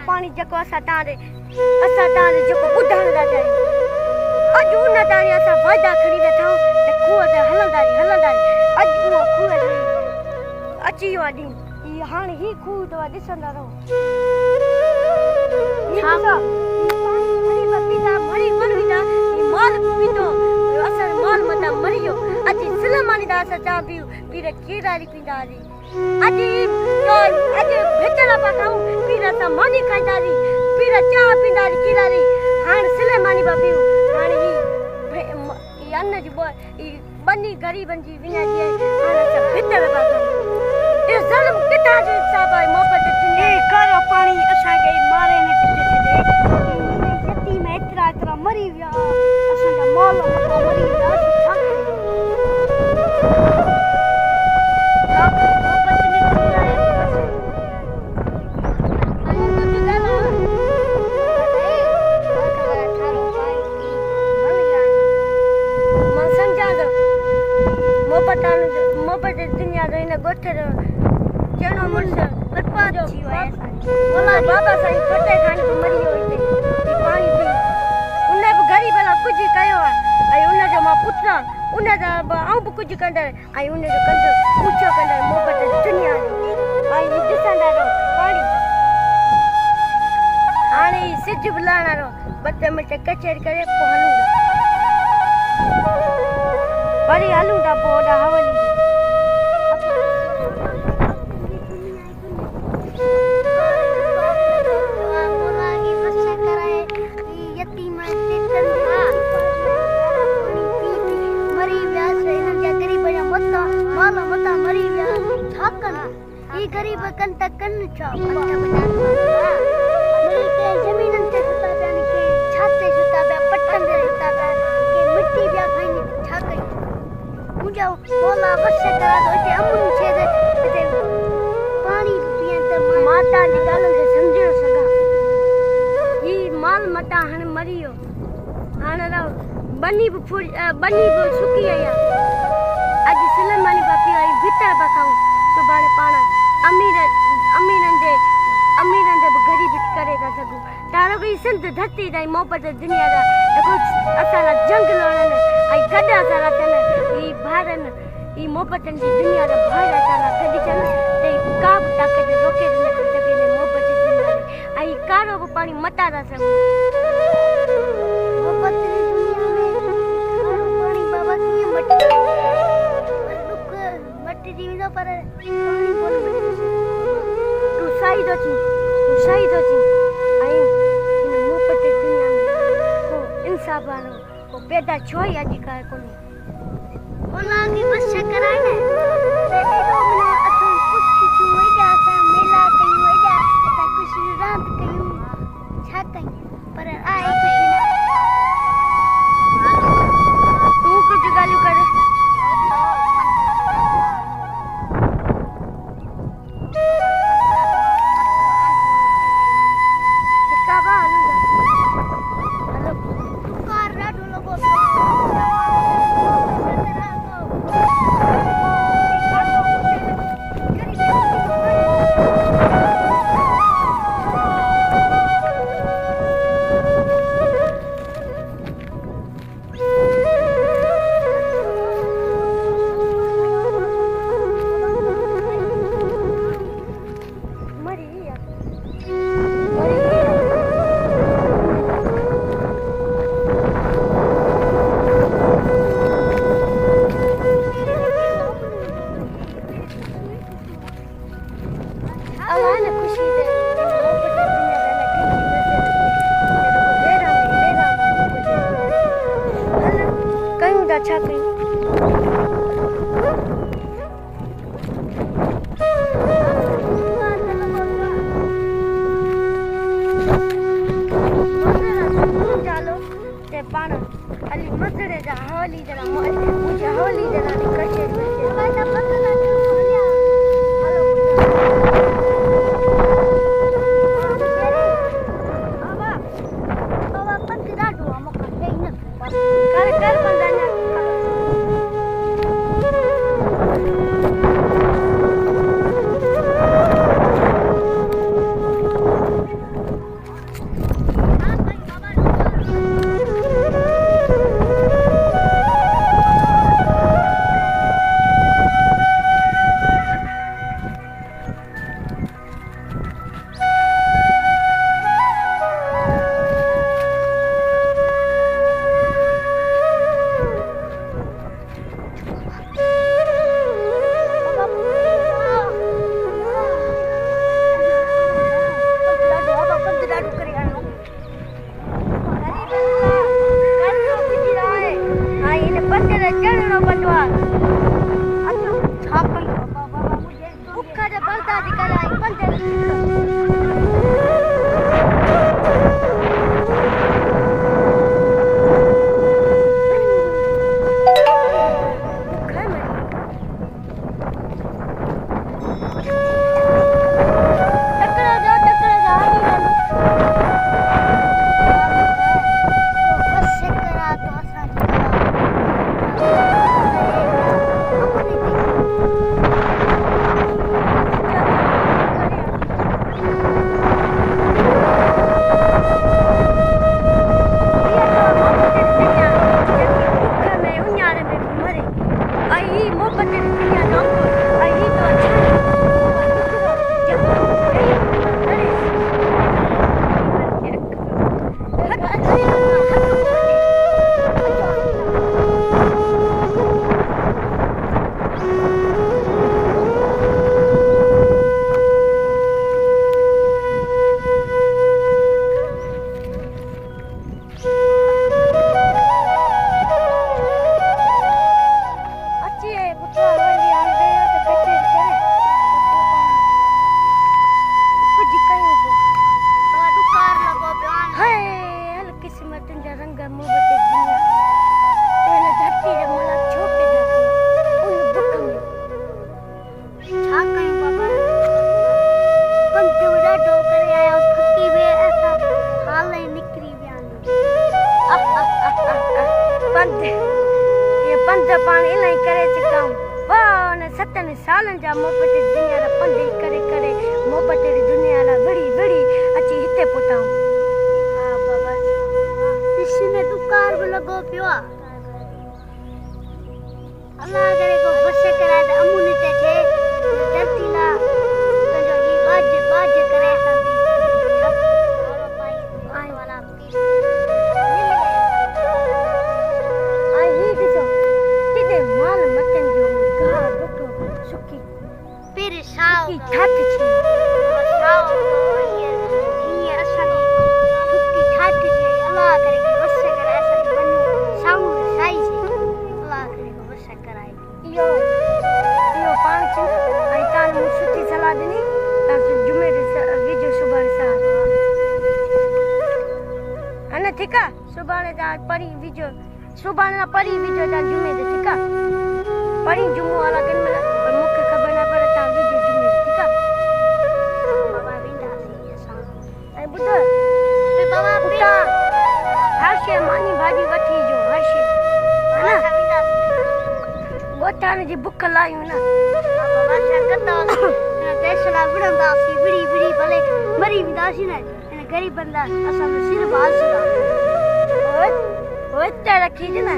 पानी जको असां तारे जको ॿुधण था चाहियूं अॼु उन तारी असां वाइदा खणी वेठा त खूह ते हलंदा अॼु उहो खूह अची वियो आहे ॾींहुं हाणे ही खूह अथव ॾिसंदा रहो मरी वियो अॼु सिलमानी था असां चाह पियूं पीर केरारी पींदा हुआसीं अॼु भिचड़ पिया खाऊं पीर असां मानी खाईंदासीं पीर चाह पींदासीं केरारी हाणे सिलमानी पिया पियूं हाणे ही अन्न जी बनी ग़रीबनि जी विञाइजी आहे हाणे असां भिचड़ पिया खाऊं इहो ज़ुल्म किथां जो इंसाफ़ आहे मोहबत कारो पाणी असांखे मारे न किथे छॾे यतीम एतिरा मरी विया असांजा मौल मरी विया मोहबत दुनिया जो इन ॻोठ जो चइणो मुड़ुस बर्बाद थी वियो आहे बाबा साईं फटे खानी मरी वियो हिते पाणी पी उन बि ग़रीब लाइ कुझु कयो आहे ऐं उनजो मां पुछां उनजा आऊं बि कुझु कंदड़ ऐं उनजो कंदड़ पूछो कंदड़ मोहबत दुनिया जो भाई ॾिसंदा रहो पाणी हाणे सिज बि लहणा रहो ॿ टे मिंट कचहरी करे पोइ हलूं था वरी हलूं था पोइ होॾा हवली गरीब कन तक कन छा जमीनन ते सुता पिया के छाते सुता पिया पट्टन ते सुता पिया के मिट्टी पिया खाइनि छा कई मुंहिंजा बोला बस करा तो हिते अमुन छे ते हिते पाणी पियन त माता जी ॻाल्हि खे सम्झी न सघां ही माल मता हाणे मरी वियो हाणे बनी बि सुकी आई आहे अॼु सिलमानी पिया पी आई भितर पिया खाऊं सुभाणे पाण अमीरनि जे बि ग़रीब करे था सघूं तारो की सिंध धरती ताईं मोहबत दुनिया जा असां लाइ जंग लड़नि ऐं गॾु असां लाइ थियनि ही भारनि ही मोहबतनि जी दुनिया जा भाइर असां लाइ गॾु थियनि त का बि ताक़त रोके न थी सघे मोहबत जी दुनिया ऐं कारो बि पाणी मटा था सघूं मोहबत जी दुनिया में कारो पाणी बाबा कीअं मटिजी वेंदो पर पाणी कोन तूं सही थो चई ऐं हिन मोहबत दुनिया में को इंसाफ़ वारो को पैदा छो ई अॼुकल्ह कोन्हे ओला की बस कराए न असां कुझु वेठा असां मेला कयूं वेठा असां कुझु रांदि कयूं छा कयूं पर आहे तूं कुझु ॻाल्हियूं कर अच्छा कहीं पंधे पानी नहीं करे चिकाऊं वाह ने 7 सालन जा मोहब्बत दुनिया रा पंधे करे करे मोहब्बत री दुनिया ला बड़ी बड़ी अच्छी हिते पोताऊं हां बाबा इसने दुकार में लगो पियो अल्लाह करे को बस करा दे अमुनी ते छे धरती ला तो जो ई बाज बाज करे संदी और भाई आने वाला आई दिसो किते माल मटन जो गा डोटो सुकी फिर साव की ठाठ छी साव ये असली सुकी ठाठ छे अल्लाह करे के बस करे असली बनु साव साई छे अल्लाह करे को बस कराई यो पान छी आई कान मु सुठी सलाह देनी तास जुमे रे वीडियो सुबह सा अने ठीक है सुबह ने परी वीडियो सुबह ना परी वीडियो ता जुमे दे ठीक है परी जुमो वाला दिन में पर मुखे खबर ना पड़े ता वीडियो जुमे ठीक है बाबा बिंदा सी ऐसा ए बुधा पे बाबा उठा हर्षे मानी भाजी वठी जो हर्षे है ना गोटाने जी भूख लायूं ना बाबा शकता ना देशला बुडंदा सी बड़ी बड़ी भले मरी बिंदा सी ना गरीब बंदा असा में सिर बाल सी ओए ओए तेरा रखी जे ना